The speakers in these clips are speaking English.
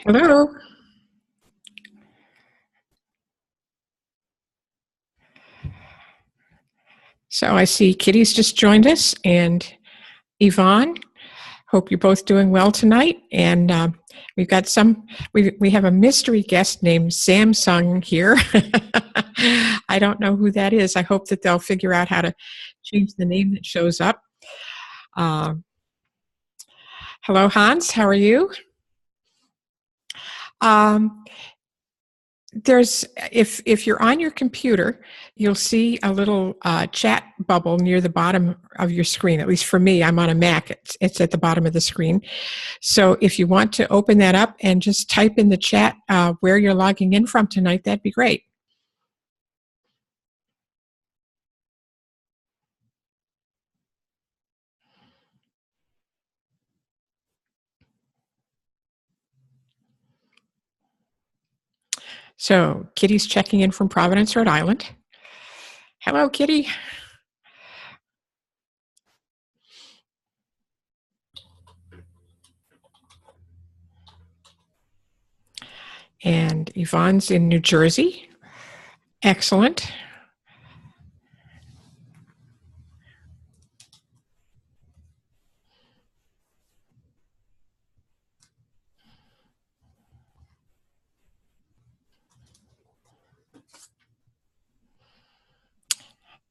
Hello. So I see Kitty's just joined us, and Yvonne. Hope you're both doing well tonight. And we've got we have a mystery guest named Samsung here. I don't know who that is. I hope that they'll figure out how to change the name that shows up. Hello, Hans. How are you? If you're on your computer, you'll see a little chat bubble near the bottom of your screen. At least for me, I'm on a Mac. It's at the bottom of the screen. So if you want to open that up and just type in the chat where you're logging in from tonight, that'd be great. So Kitty's checking in from Providence, Rhode Island. Hello, Kitty. And Yvonne's in New Jersey. Excellent.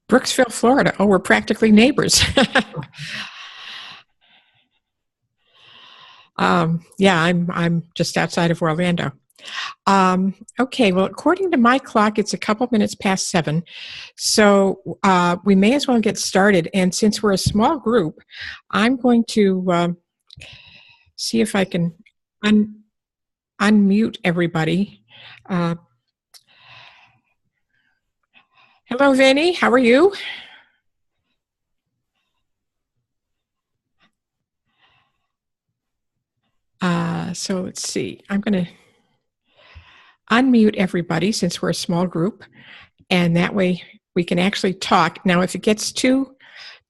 Brooksville, Florida. Oh, we're practically neighbors. Yeah, I'm just outside of Orlando. Okay, well, according to my clock, it's a couple minutes past 7. So we may as well get started. And since we're a small group, I'm going to see if I can unmute everybody. Hello, Vinny. How are you? So let's see. I'm going to unmute everybody since we're a small group, and that way we can actually talk. Now, if it gets too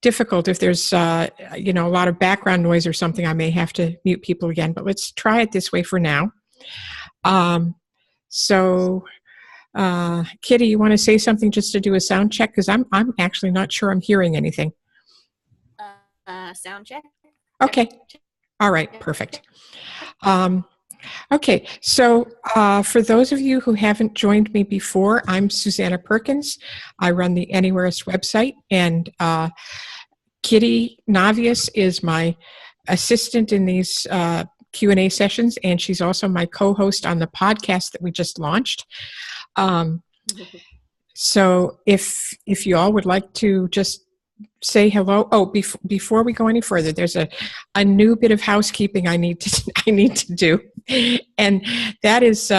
difficult, if there's a lot of background noise or something, I may have to mute people again, but let's try it this way for now. Kitty, you want to say something just to do a sound check? Because I'm actually not sure I'm hearing anything. Sound check. Okay. All right. Perfect. Okay, so for those of you who haven't joined me before, I'm Susanna Perkins. I run the Anywhereist website, and Kitty Navius is my assistant in these Q&A sessions, and she's also my co-host on the podcast that we just launched. So if you all would like to just say hello. Oh, before we go any further, there's a new bit of housekeeping I need to do, and that is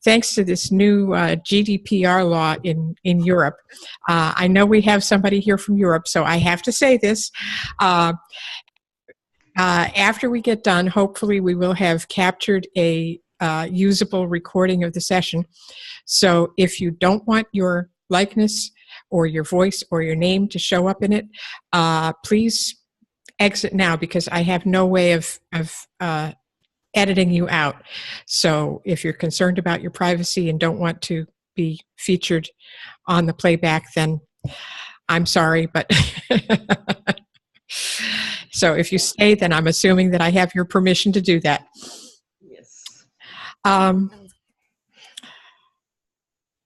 thanks to this new GDPR law in Europe. I know we have somebody here from Europe, so I have to say this. After we get done, hopefully we will have captured a usable recording of the session. So if you don't want your likeness or your voice or your name to show up in it, please exit now, because I have no way of editing you out. So if you're concerned about your privacy and don't want to be featured on the playback, then I'm sorry, but so if you stay, then I'm assuming that I have your permission to do that. Yes.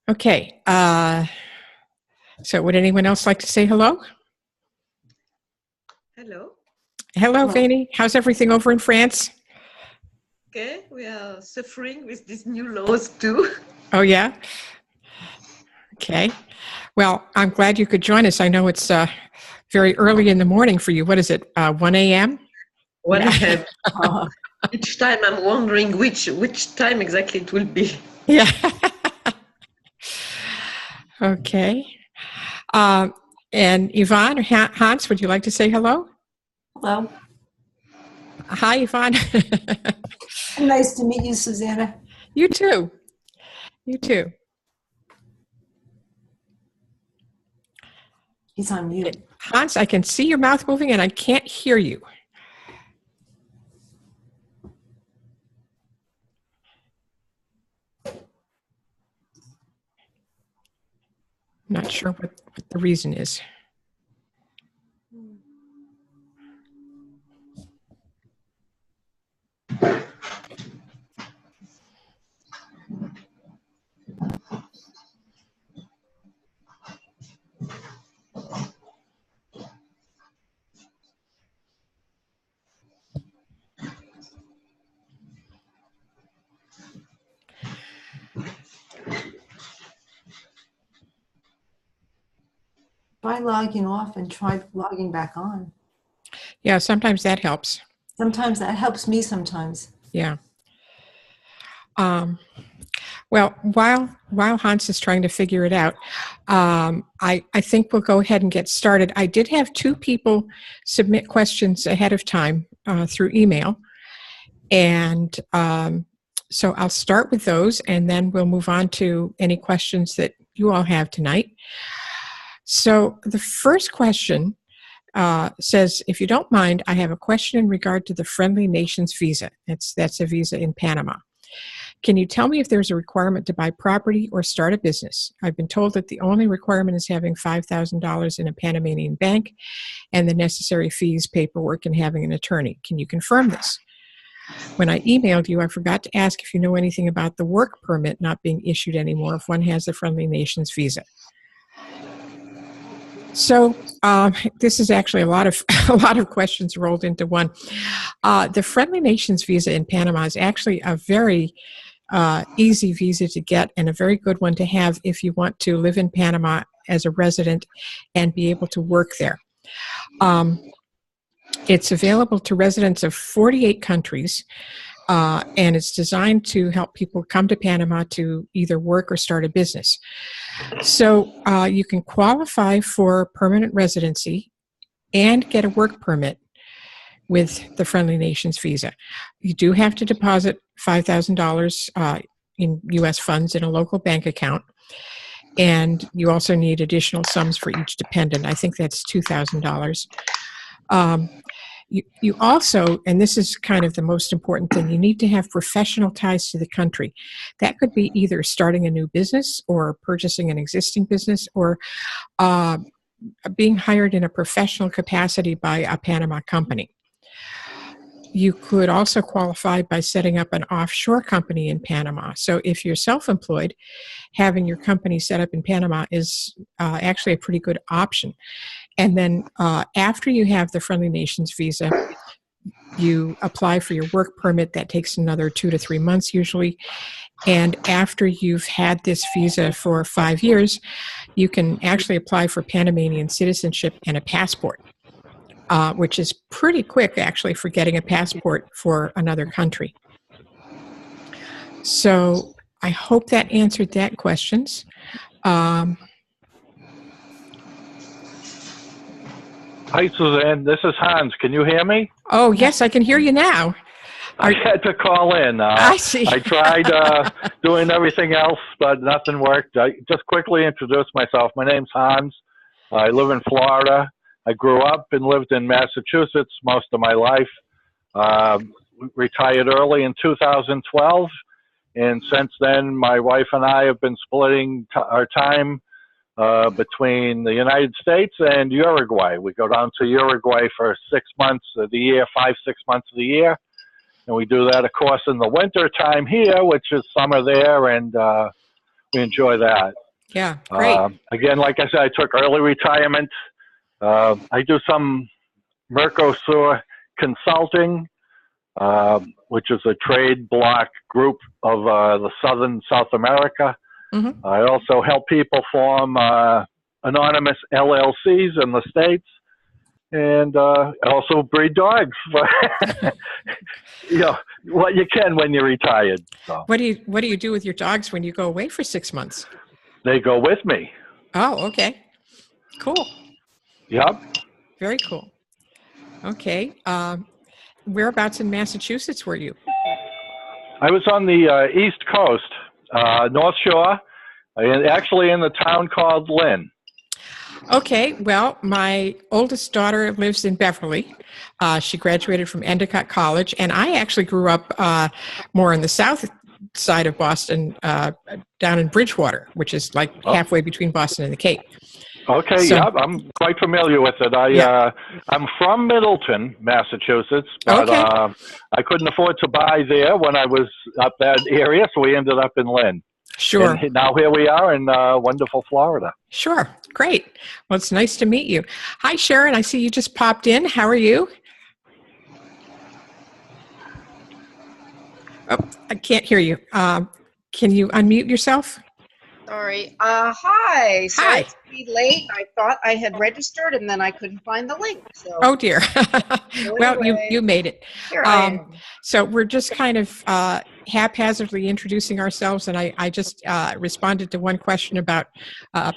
Okay. So would anyone else like to say hello? Hello. Hello, Fanny. How's everything over in France? Okay, we are suffering with these new laws too. Oh, yeah? Okay. Well, I'm glad you could join us. I know it's very early in the morning for you. What is it, 1 a.m.? 1 a.m. Each time I'm wondering which time exactly it will be. Yeah. Okay. And Yvonne or Hans, would you like to say hello? Hello. Hi, Yvonne. Nice to meet you, Susanna. You too. You too. He's on mute. Hans, I can see your mouth moving and I can't hear you. Not sure what the reason is. Try logging off and try logging back on. Yeah, sometimes that helps. Sometimes that helps me sometimes. Yeah. Well, while Hans is trying to figure it out, I think we'll go ahead and get started. I did have 2 people submit questions ahead of time through email, and so I'll start with those, and then we'll move on to any questions that you all have tonight. So the first question says, if you don't mind, I have a question in regard to the Friendly Nations visa. That's a visa in Panama. Can you tell me if there's a requirement to buy property or start a business? I've been told that the only requirement is having $5,000 in a Panamanian bank and the necessary fees, paperwork, and having an attorney. Can you confirm this? When I emailed you, I forgot to ask if you know anything about the work permit not being issued anymore if one has the Friendly Nations visa. So this is actually a lot of questions rolled into one. The Friendly Nations visa in Panama is actually a very easy visa to get and a very good one to have if you want to live in Panama as a resident and be able to work there. It's available to residents of 48 countries, and it's designed to help people come to Panama to either work or start a business. So you can qualify for permanent residency and get a work permit with the Friendly Nations visa. You do have to deposit $5,000 in U.S. funds in a local bank account, and you also need additional sums for each dependent. I think that's $2,000. You also, and this is kind of the most important thing, you need to have professional ties to the country. That could be either starting a new business or purchasing an existing business or being hired in a professional capacity by a Panama company. You could also qualify by setting up an offshore company in Panama. So if you're self-employed, having your company set up in Panama is actually a pretty good option. And then after you have the Friendly Nations visa, you apply for your work permit. That takes another 2 to 3 months usually. And after you've had this visa for 5 years, you can actually apply for Panamanian citizenship and a passport, which is pretty quick actually for getting a passport for another country. So I hope that answered that questions. Hi, Suzanne. This is Hans. Can you hear me? Oh, yes, I can hear you now. I had to call in. I see. I tried doing everything else, but nothing worked. I just quickly introduce myself. My name's Hans. I live in Florida. I grew up and lived in Massachusetts most of my life. Retired early in 2012. And since then, my wife and I have been splitting our time between the United States and Uruguay. We go down to Uruguay for 6 months of the year, 5-6 months of the year. And we do that, of course, in the winter time here, which is summer there, and we enjoy that. Yeah, great. Again, like I said, I took early retirement. I do some Mercosur consulting, which is a trade bloc group of the Southern South America. Mm-hmm. I also help people form anonymous LLCs in the States, and also breed dogs. You know, what you can when you're retired. So. What do you do with your dogs when you go away for 6 months? They go with me. Oh, okay. Cool. Yep. Very cool. Okay. Whereabouts in Massachusetts were you? I was on the East Coast, North Shore, actually in the town called Lynn. Okay, well, my oldest daughter lives in Beverly. She graduated from Endicott College, and I actually grew up more in the side of Boston, down in Bridgewater, which is like halfway between Boston and the Cape. Okay, So, yeah, I'm quite familiar with it. I'm from Middleton, Massachusetts, but Okay. I couldn't afford to buy there when I was up that area, so we ended up in Lynn. Sure. And now here we are in wonderful Florida. Sure. Great. Well, it's nice to meet you. Hi, Sharon. I see you just popped in. How are you? Oh, I can't hear you. Can you unmute yourself? Sorry. Hi. Sorry Hi. to be late. I thought I had registered and then I couldn't find the link. So. Oh, dear. Well, anyway, you made it. Here I am. So we're just kind of haphazardly introducing ourselves, and I just responded to one question about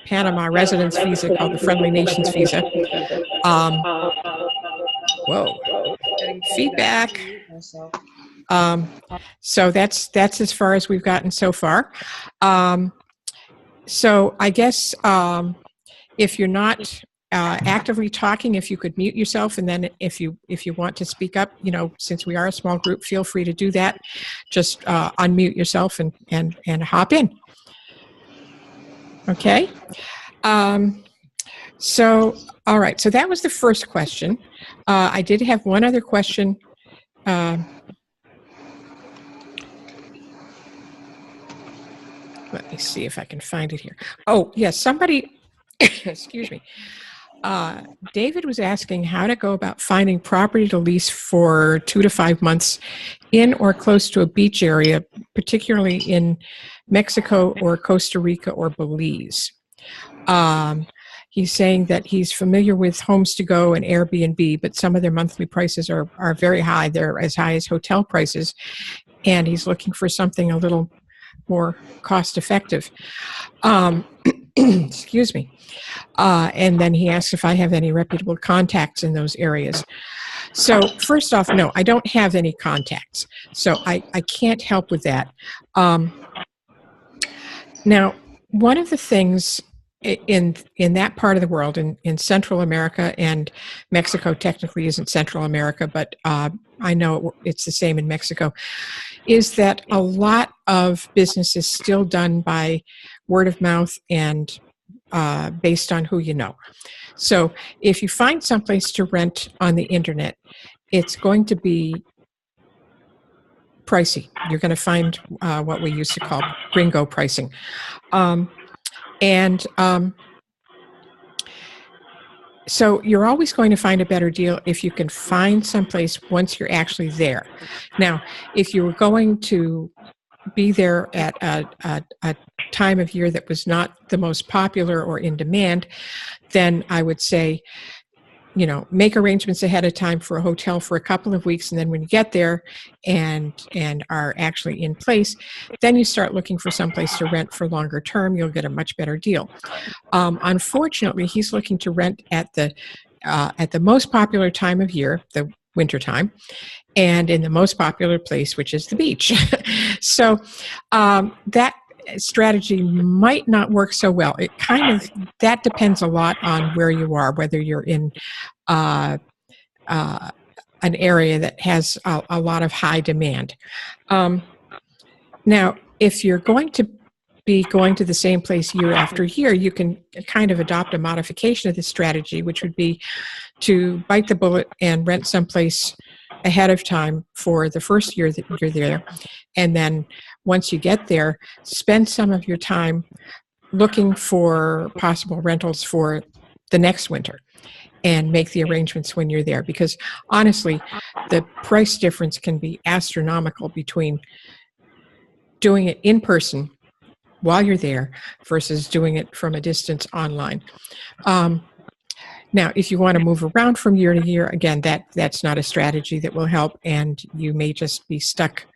Panama residence visa called the Friendly Nations visa. Whoa. Feedback. So that's as far as we've gotten so far. So I guess if you're not actively talking, if you could mute yourself, and then if you want to speak up, since we are a small group, feel free to do that. Just unmute yourself and hop in. Okay. So all right. So that was the first question. I did have one other question. Let me see if I can find it here. Oh, yes, somebody, excuse me. David was asking how to go about finding property to lease for 2 to 5 months in or close to a beach area, particularly in Mexico or Costa Rica or Belize. He's saying that he's familiar with Homes to Go and Airbnb, but some of their monthly prices are very high. They're as high as hotel prices, and he's looking for something a little more cost effective. Excuse me. And then he asks if I have any reputable contacts in those areas. So first off, no, I don't have any contacts. So I can't help with that. Now, one of the things in that part of the world, in Central America, and Mexico technically isn't Central America, but I know it's the same in Mexico, is that a lot of business is still done by word of mouth and based on who you know. So if you find someplace to rent on the internet, it's going to be pricey. You're going to find what we used to call gringo pricing. So you're always going to find a better deal if you can find someplace once you're actually there. Now, if you were going to be there at a time of year that was not the most popular or in demand, then I would say, make arrangements ahead of time for a hotel for a couple of weeks, and then when you get there and are actually in place, then you start looking for someplace to rent for longer term. You'll get a much better deal. Unfortunately, he's looking to rent at the most popular time of year, the winter time, and in the most popular place, which is the beach. So that strategy might not work so well. That depends a lot on where you are, whether you're in an area that has a lot of high demand. Now, if you're going to be going to the same place year after year, you can kind of adopt a modification of this strategy, which would be to bite the bullet and rent someplace ahead of time for the first year that you're there. And then once you get there, spend some of your time looking for possible rentals for the next winter and make the arrangements when you're there. Because honestly, the price difference can be astronomical between doing it in person while you're there versus doing it from a distance online. Now, if you want to move around from year to year, again, that's not a strategy that will help, and you may just be stuck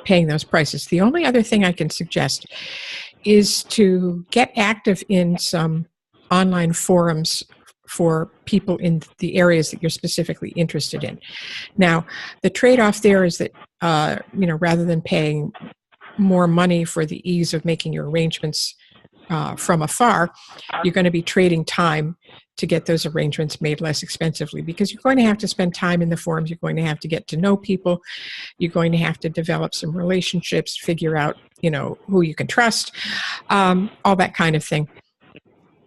paying those prices. The only other thing I can suggest is to get active in some online forums for people in the areas that you're specifically interested in. Now, the trade-off there is that, rather than paying more money for the ease of making your arrangements from afar, you're going to be trading time to get those arrangements made less expensively, because you're going to have to spend time in the forums. You're going to have to get to know people. You're going to have to develop some relationships, figure out, who you can trust, all that kind of thing.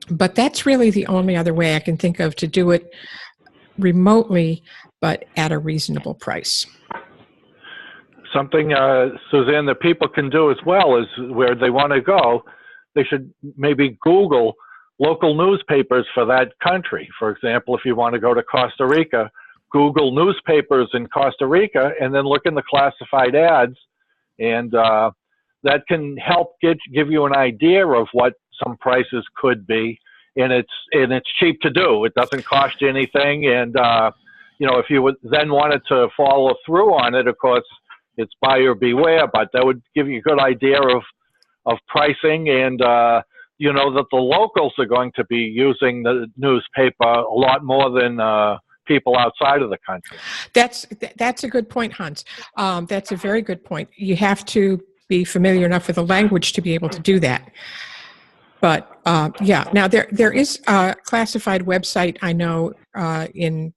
But that's really the only other way I can think of to do it remotely, but at a reasonable price. Something, Suzanne, that people can do as well is where they want to go, they should maybe Google local newspapers for that country. For example, if you want to go to Costa Rica, Google newspapers in Costa Rica and then look in the classified ads, and that can help give you an idea of what some prices could be, and it's cheap to do. It doesn't cost you anything, and if you would then wanted to follow through on it, of course, it's buyer beware, but that would give you a good idea of pricing, and that the locals are going to be using the newspaper a lot more than people outside of the country. That's a good point, Hans. That's a very good point. You have to be familiar enough with the language to be able to do that. But now there is a classified website I know in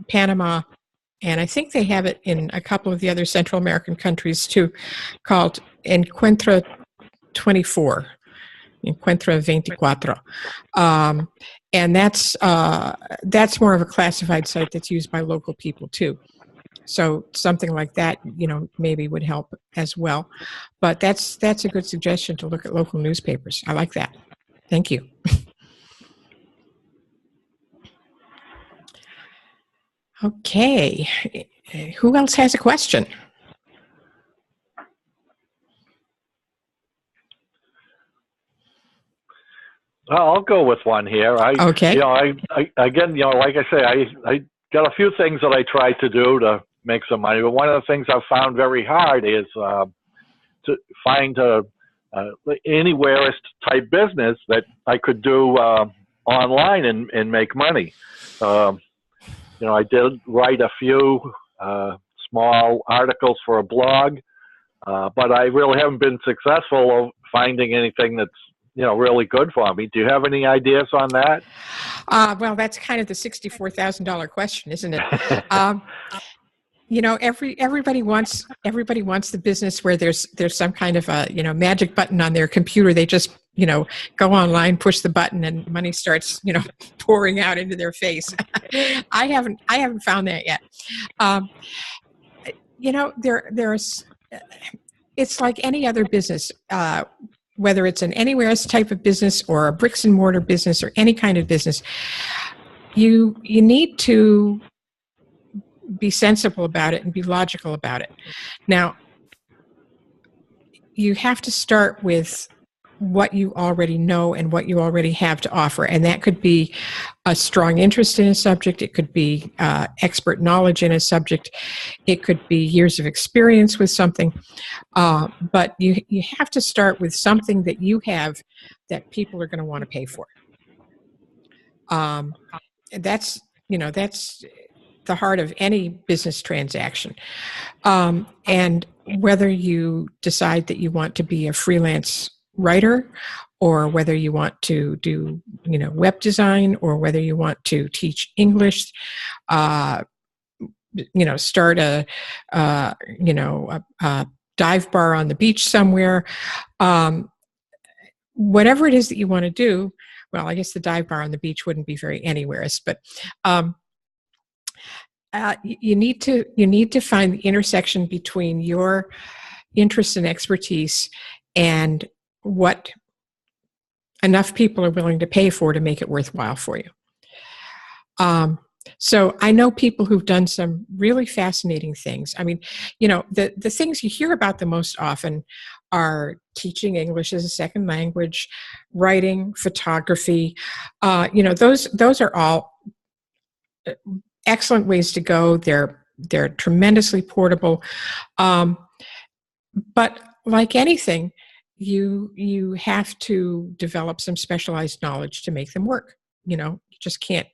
Panama, and I think they have it in a couple of the other Central American countries too, called Encuentra 24. Encuentra 24. And that's more of a classified site that's used by local people too. So something like that, maybe would help as well. But that's a good suggestion to look at local newspapers. I like that. Thank you. Okay. Who else has a question? I'll go with one here. Okay. Again, like I say, I got a few things that I try to do to make some money, but one of the things I've found very hard is to find a Anywhereist type business that I could do online and make money. I did write a few small articles for a blog, but I really haven't been successful of finding anything that's really good for me. Do you have any ideas on that? Well, that's kind of the $64,000 question, isn't it? Everybody wants the business where there's some kind of a magic button on their computer. They just go online, push the button, and money starts pouring out into their face. I haven't found that yet. There's it's like any other business. Whether it's an Anywhereist type of business or a bricks and mortar business or any kind of business, you need to be sensible about it and be logical about it. Now, you have to start with what you already know and what you already have to offer. And that could be a strong interest in a subject. It could be expert knowledge in a subject. It could be years of experience with something. But you have to start with something that you have that people are going to want to pay for. That's the heart of any business transaction. And whether you decide that you want to be a freelance writer, or whether you want to do web design, or whether you want to teach English, start a dive bar on the beach somewhere, whatever it is that you want to do. Well, I guess the dive bar on the beach wouldn't be very Anywhereist, but you need to find the intersection between your interests and expertise and what enough people are willing to pay for to make it worthwhile for you. So I know people who've done some really fascinating things. I mean, the things you hear about the most often are teaching English as a second language, writing, photography. Those are all excellent ways to go. They're tremendously portable. But like anything, you have to develop some specialized knowledge to make them work. You just can't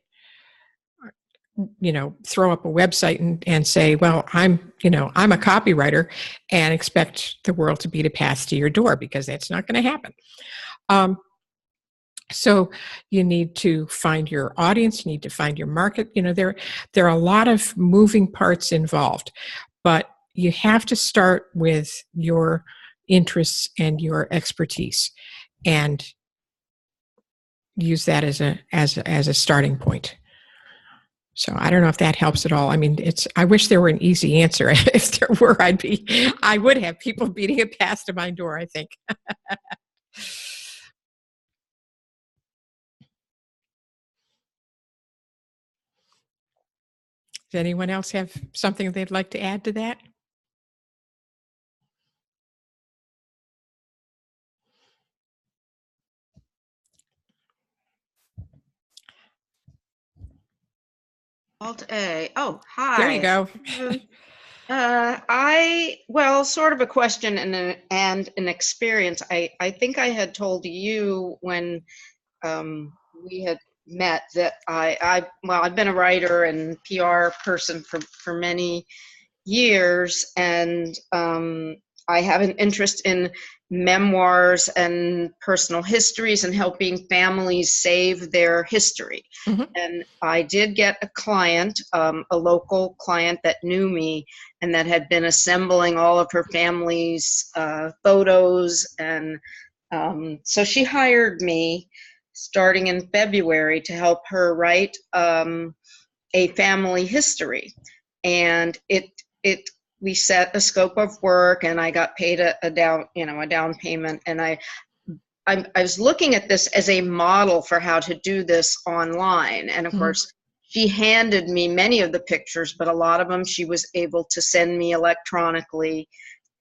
throw up a website and say, well, I'm a copywriter, and expect the world to beat a path to your door, because that's not going to happen. So you need to find your audience, you need to find your market. There are a lot of moving parts involved, but you have to start with your interests and your expertise and use that as a starting point. So I don't know if that helps at all. I mean, I wish there were an easy answer. If there were, I would have people beating it past my door, I think. Does anyone else have something they'd like to add to that? Alt A. Oh, hi. There you go. Well, sort of a question and an experience. I think I had told you when we had met that I've been a writer and PR person for many years, and I have an interest in memoirs and personal histories and helping families save their history. Mm-hmm. And I did get a client, a local client that knew me and that had been assembling all of her family's photos. And so she hired me starting in February to help her write a family history. And we set a scope of work, and I got paid a down payment. And I was looking at this as a model for how to do this online. And of course, she handed me many of the pictures, but a lot of them she was able to send me electronically.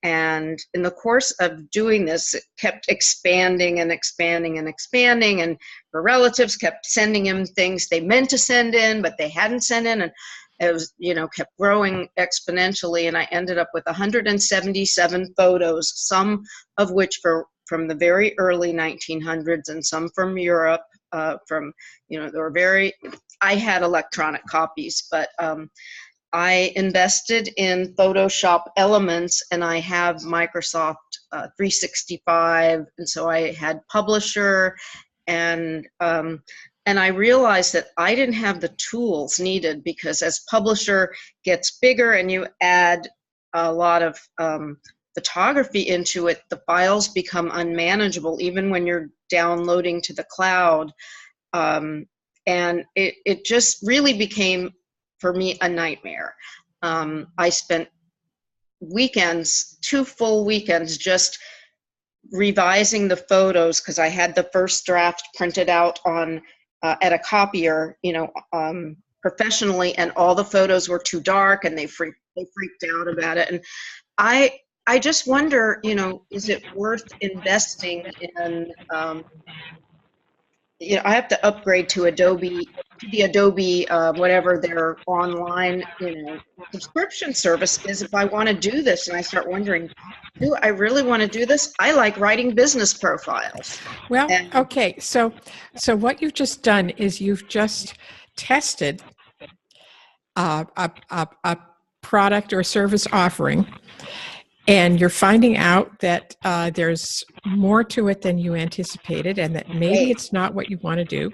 And in the course of doing this, it kept expanding and expanding and expanding. And her relatives kept sending him things they meant to send in, but they hadn't sent in. And it was, kept growing exponentially. And I ended up with 177 photos, some of which from the very early 1900s and some from Europe. They were I had electronic copies, but I invested in Photoshop Elements, and I have Microsoft 365, and so I had Publisher, and I realized that I didn't have the tools needed, because as Publisher gets bigger and you add a lot of photography into it, the files become unmanageable, even when you're downloading to the cloud. And it just really became, for me, a nightmare. I spent weekends, 2 full weekends, just revising the photos, because I had the first draft printed out on at a copier, professionally, and all the photos were too dark, and they freaked out about it. And I just wonder, is it worth investing in? I have to upgrade to the Adobe, whatever their online, subscription service is, if I want to do this. And I start wondering, do I really want to do this? I like writing business profiles. Well, okay. So what you've just done is you've just tested a product or service offering, and you're finding out that there's more to it than you anticipated, and that maybe it's not what you want to do.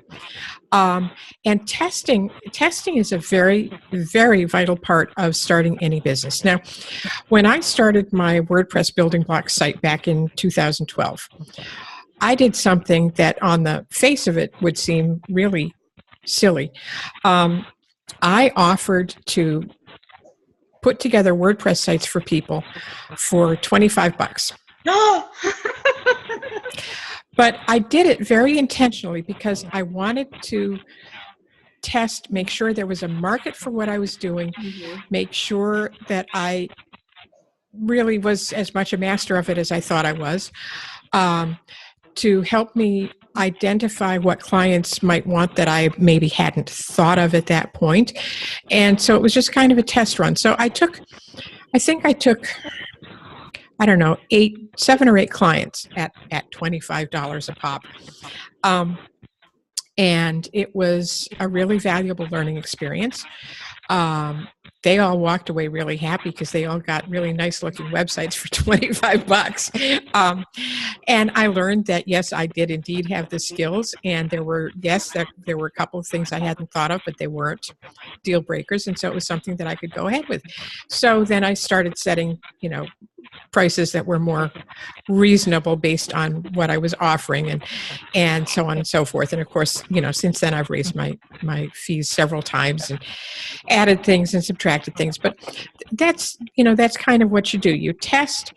And testing is a very, very vital part of starting any business. Now, when I started my WordPress building block site back in 2012, I did something that on the face of it would seem really silly. I offered to put together WordPress sites for people for $25. No. But I did it very intentionally, because I wanted to make sure there was a market for what I was doing, make sure that I really was as much a master of it as I thought I was, to help me identify what clients might want that I maybe hadn't thought of at that point. And so it was just kind of a test run. So I think I took, I don't know, 7 or 8 clients at $25 a pop. And it was a really valuable learning experience. they all walked away really happy because they all got really nice looking websites for $25. And I learned that, yes, I did indeed have the skills. And there were a couple of things I hadn't thought of, but they weren't deal breakers. And so it was something that I could go ahead with. So then I started setting, prices that were more reasonable based on what I was offering, and so on and so forth. And of course, since then I've raised my fees several times and added things and subtracted things. But that's kind of what you do. You test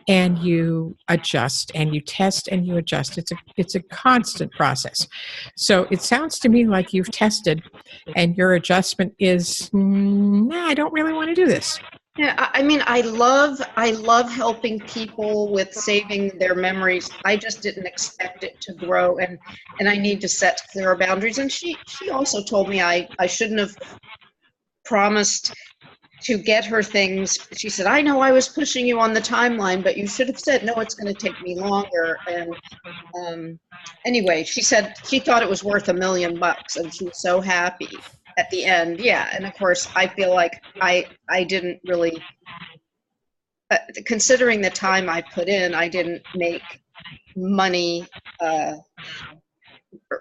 and you adjust, and you test and you adjust. It's a constant process. So it sounds to me like you've tested and your adjustment is, I don't really want to do this. Yeah, I mean, I love helping people with saving their memories. I just didn't expect it to grow, and I need to set clearer boundaries. And she also told me I shouldn't have promised to get her things. She said, I know I was pushing you on the timeline, but you should have said, no, it's going to take me longer. And anyway, she said she thought it was worth $1 million, and she was so happy at the end. Yeah. And of course, I feel like I didn't really, considering the time I put in, I didn't make money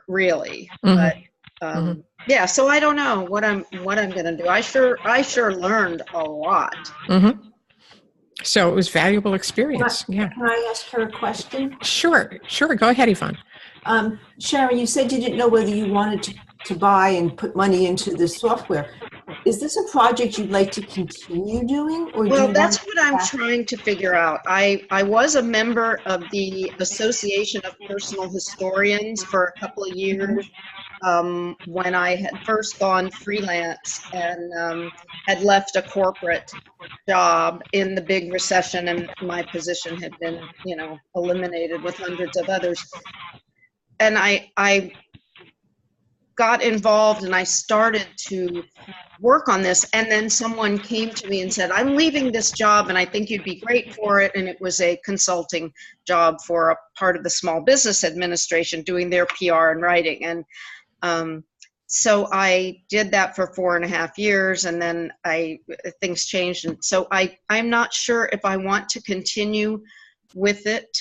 really. Mm-hmm. But yeah, so I don't know what I'm going to do. I sure learned a lot. Mm-hmm. So it was valuable experience. Can I ask her a question? Sure. Go ahead, Yvonne. Sharon, you said you didn't know whether you wanted to buy and put money into the software. Is this a project you'd like to continue doing? Or well, that's what I'm trying to figure out. I was a member of the Association of Personal Historians for a couple of years when I had first gone freelance and had left a corporate job in the big recession, and my position had been, eliminated with hundreds of others. And I got involved and I started to work on this, and then someone came to me and said, I'm leaving this job and I think you'd be great for it. And it was a consulting job for a part of the Small Business Administration doing their PR and writing. And so I did that for 4.5 years, and then things changed. And so I'm not sure if I want to continue with it.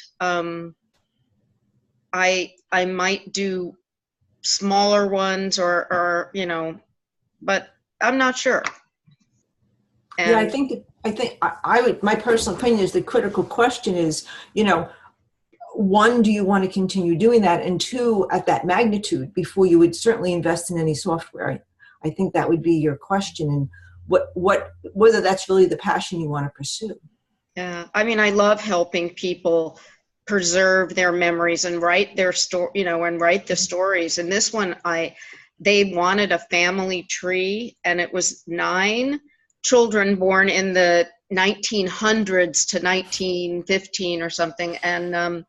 I might do smaller ones or but I'm not sure. And yeah, I think I would, my personal opinion is the critical question is, one, do you want to continue doing that? And two, at that magnitude before you would certainly invest in any software. I think that would be your question, and whether that's really the passion you want to pursue. Yeah, I mean, I love helping people preserve their memories and write their story, and write the stories. And this one, they wanted a family tree, and it was 9 children born in the 1900s to 1915 or something. And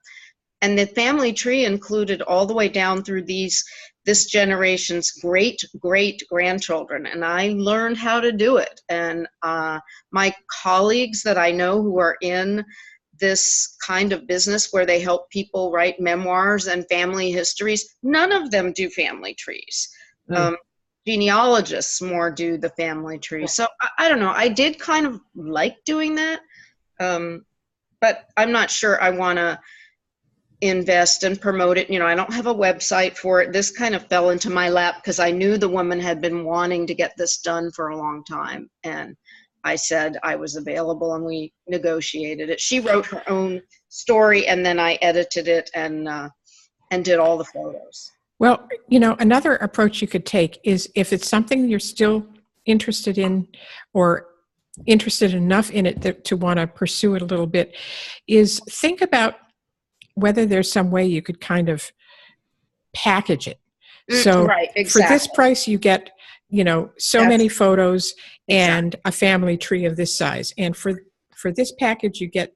the family tree included all the way down through this generation's great grandchildren. And I learned how to do it. And my colleagues that I know who are in this kind of business where they help people write memoirs and family histories, none of them do family trees. Genealogists more do the family tree. So I don't know. I did kind of like doing that, but I'm not sure I want to invest and promote it. I don't have a website for it. This kind of fell into my lap because I knew the woman had been wanting to get this done for a long time. And I said I was available, and we negotiated it. She wrote her own story, and then I edited it and did all the photos. Well, another approach you could take is, if it's something you're still interested in or interested enough in it to want to pursue it a little bit, is think about whether there's some way you could kind of package it. So right, exactly. For this price, you get, many photos and a family tree of this size. And for this package, you get,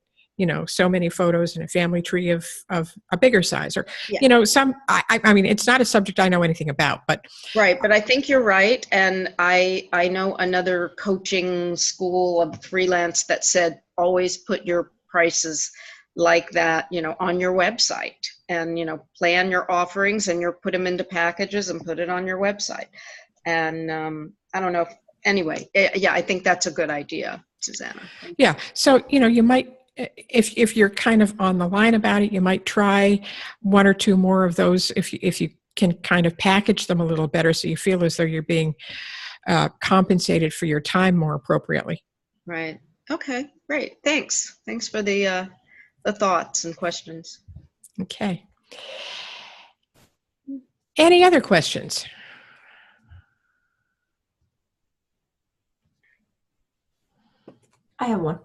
so many photos and a family tree of a bigger size, or, I mean, it's not a subject I know anything about, but. Right. But I think you're right. And I know another coaching school of freelance that said, always put your prices like that, on your website, and, plan your offerings and put them into packages and put it on your website. And I don't know anyway, yeah, I think that's a good idea, Susanna. Yeah. So, you might, if you're kind of on the line about it, you might try one or two more of those if you can kind of package them a little better so you feel as though you're being compensated for your time more appropriately. Right. Okay, great. Thanks. Thanks for the thoughts and questions. Okay. Any other questions? I have one.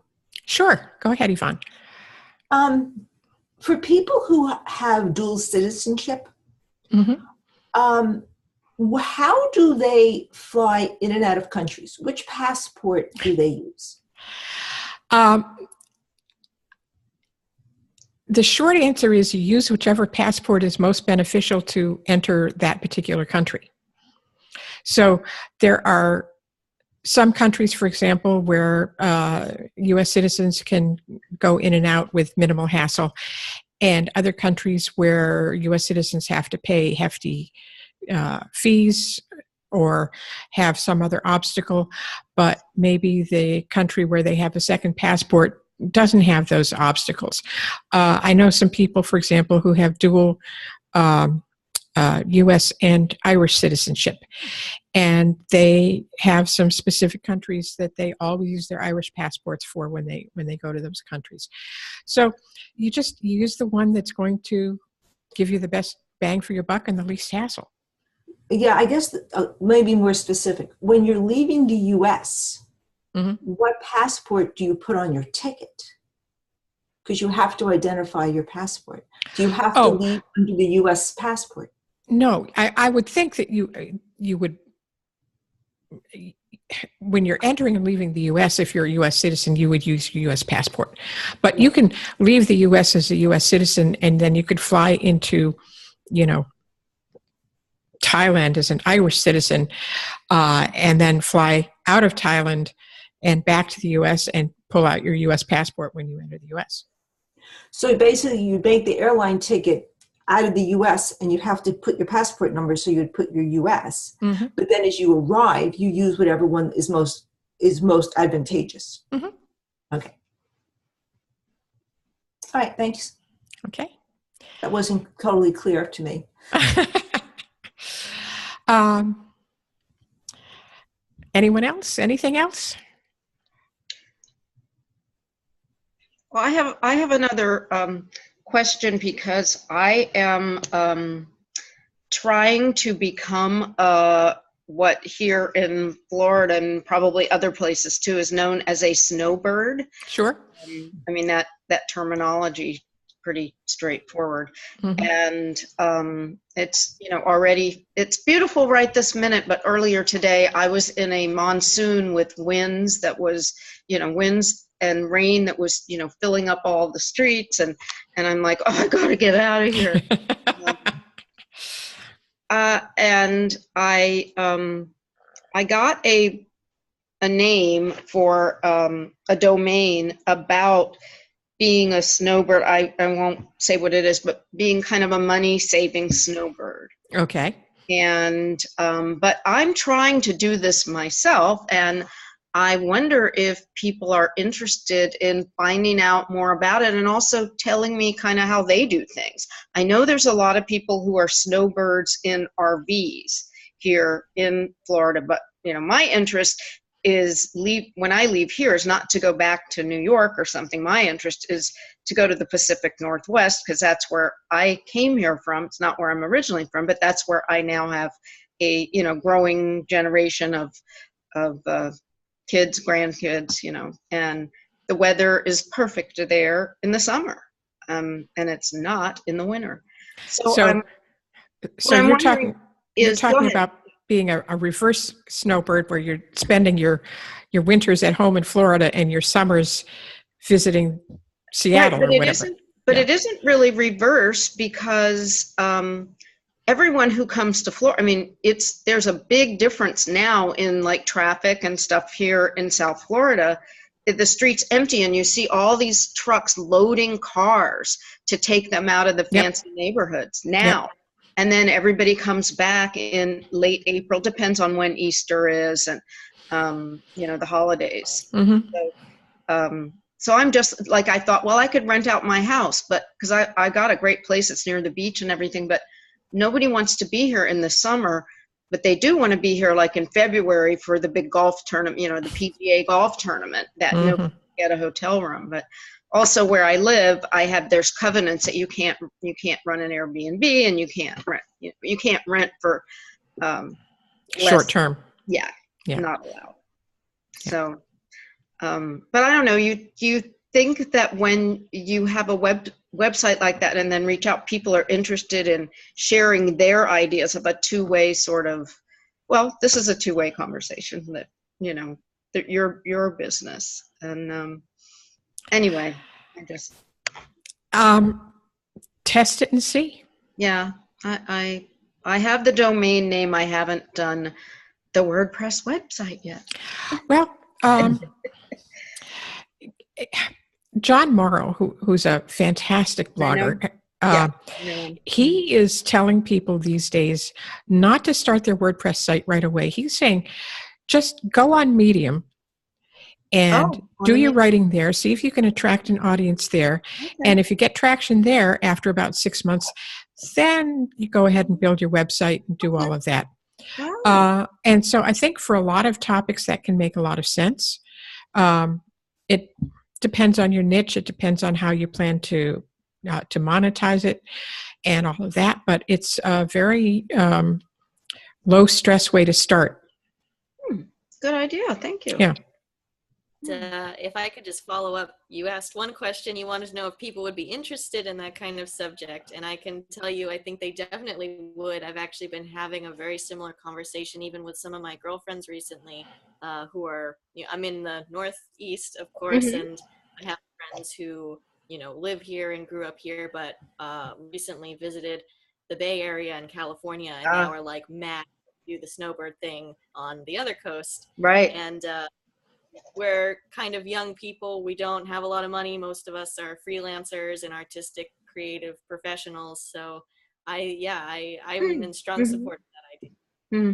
Sure. Go ahead, Yvonne. For people who have dual citizenship, Mm-hmm. How do they fly in and out of countries? Which passport do they use? The short answer is you use whichever passport is most beneficial to enter that particular country. So there are some countries, for example, where U.S. citizens can go in and out with minimal hassle, and other countries where U.S. citizens have to pay hefty fees or have some other obstacle, but maybe the country where they have a second passport doesn't have those obstacles. I know some people, for example, who have dual U.S. and Irish citizenship, and they have some specific countries that they always use their Irish passports for when they go to those countries. So you just use the one that's going to give you the best bang for your buck and the least hassle. Yeah, I guess maybe more specific. When you're leaving the U.S., mm-hmm. what passport do you put on your ticket? Because you have to identify your passport. Do you have to leave under the U.S. passport? No, I would think that you would, when you're entering and leaving the U.S., if you're a U.S. citizen, you would use your U.S. passport. But you can leave the U.S. as a U.S. citizen, and then you could fly into, Thailand as an Irish citizen, and then fly out of Thailand and back to the U.S. and pull out your U.S. passport when you enter the U.S. So basically, you make the airline ticket out of the U.S. and you'd have to put your passport number, so you'd put your U.S. Mm-hmm. But then as you arrive, you use whatever one is most advantageous. Mm-hmm. Okay. All right. Thanks. Okay. That wasn't totally clear to me. Anyone else? Anything else? Well, I have another question, because I am trying to become what here in Florida and probably other places too is known as a snowbird. Sure. I mean, that terminology is pretty straightforward. Mm-hmm. And it's, already, it's beautiful right this minute, but earlier today I was in a monsoon with winds that was, winds and rain that was, filling up all the streets, and I'm like, oh, I gotta get out of here. And I got a name for a domain about being a snowbird. I won't say what it is, but being kind of a money-saving snowbird. Okay. And but I'm trying to do this myself, and I wonder if people are interested in finding out more about it and also telling me kind of how they do things. I know there's a lot of people who are snowbirds in RVs here in Florida, but my interest is when I leave here is not to go back to New York or something. My interest is to go to the Pacific Northwest, because that's where I came here from. It's not where I'm originally from, but that's where I now have a growing generation of kids, grandkids, and the weather is perfect there in the summer, and it's not in the winter. So you're talking about being a reverse snowbird, where you're spending your winters at home in Florida and your summers visiting Seattle, right, or whatever. It isn't really reverse, because everyone who comes to Florida, I mean, there's a big difference now in like traffic and stuff here in South Florida. The street's empty, and you see all these trucks loading cars to take them out of the fancy neighborhoods now. Yep. And then everybody comes back in late April, depends on when Easter is, the holidays. Mm-hmm. So I'm just like, I thought, well, I could rent out my house, but because I got a great place, it's near the beach and everything, but nobody wants to be here in the summer, but they do want to be here like in February for the big golf tournament, the PGA golf tournament that nobody can get a hotel room. But also where I live, there's covenants that you can't run an Airbnb, and you can't rent for short term. Yeah, not allowed. Yeah. So, but I don't know, you think that when you have a website like that and then reach out, people are interested in sharing their ideas of a two-way sort of, well, this is a two-way conversation that, that your business. And anyway, I just test it and see. Yeah, I have the domain name. I haven't done the WordPress website yet. Well, John Morrow, who's a fantastic blogger, he is telling people these days not to start their WordPress site right away. He's saying, just go on Medium and do your writing there. See if you can attract an audience there. Okay. And if you get traction there after about 6 months, then you go ahead and build your website and do all of that. And so I think for a lot of topics that can make a lot of sense. It depends on your niche. It depends on how you plan to monetize it and all of that. But it's a very low stress way to start. Good idea. Thank you. Yeah. If I could just follow up, you asked one question. You wanted to know if people would be interested in that kind of subject. And I can tell you, I think they definitely would. I've actually been having a very similar conversation, even with some of my girlfriends recently, who are, I'm in the Northeast, of course, and I have friends who, live here and grew up here, but recently visited the Bay Area in California, and now are like mad to do the snowbird thing on the other coast. Right. And we're kind of young people. We don't have a lot of money. Most of us are freelancers and artistic, creative professionals. So I'm in strong support of that idea.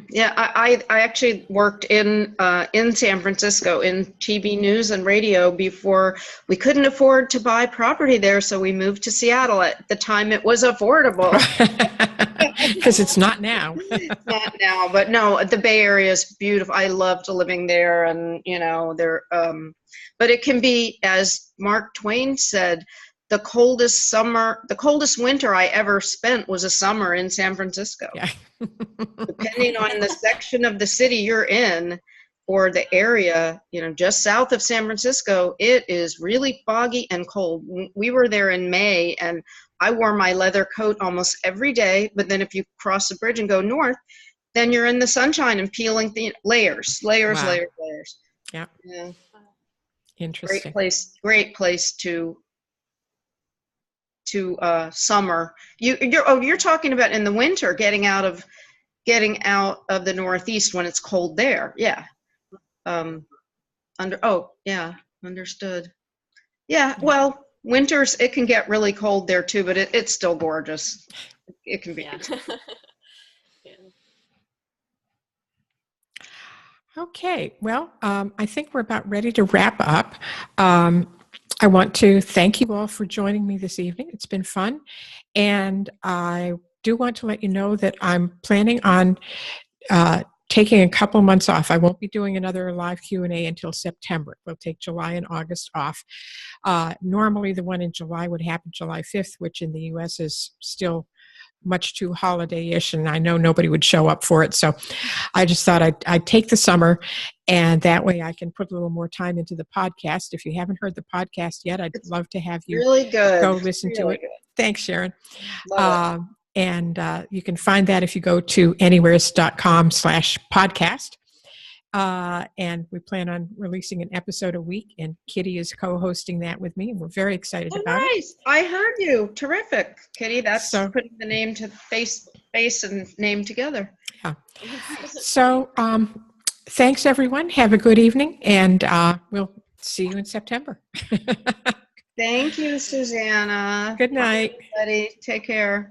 Yeah, I actually worked in San Francisco in TV news and radio before we couldn't afford to buy property there. So we moved to Seattle at the time it was affordable. Because it's not now. It's not now, but no, the Bay Area is beautiful. I loved living there, and but it can be, as Mark Twain said, the coldest winter I ever spent was a summer in San Francisco. Yeah. Depending on the section of the city you're in or the area, just south of San Francisco, it is really foggy and cold. We were there in May, and I wore my leather coat almost every day, but then if you cross the bridge and go north, then you're in the sunshine and peeling layers. Wow. Yeah. Interesting. Great place to summer. You're talking about in the winter, getting out of the Northeast when it's cold there. Yeah. Understood. Yeah. Well, winters, it can get really cold there too, but it's still gorgeous. It can be. Yeah. Okay. Well, I think we're about ready to wrap up. I want to thank you all for joining me this evening. It's been fun. And I do want to let you know that I'm planning on taking a couple months off. I won't be doing another live Q&A until September. We'll take July and August off. Normally the one in July would happen July 5th, which in the US is still much too holiday-ish, and I know nobody would show up for it. So I just thought I'd take the summer, and that way I can put a little more time into the podcast. If you haven't heard the podcast yet, I'd love to have you really good. Go listen to it. Good. Thanks, Sharon. And you can find that if you go to anywhereist.com/podcast. And we plan on releasing an episode a week, and Kitty is co-hosting that with me, and we're very excited about it. I heard you. Terrific, Kitty. That's putting the name to face and name together. Yeah. So thanks, everyone. Have a good evening, and we'll see you in September. Thank you, Susanna. Good night. Bye, everybody. Take care.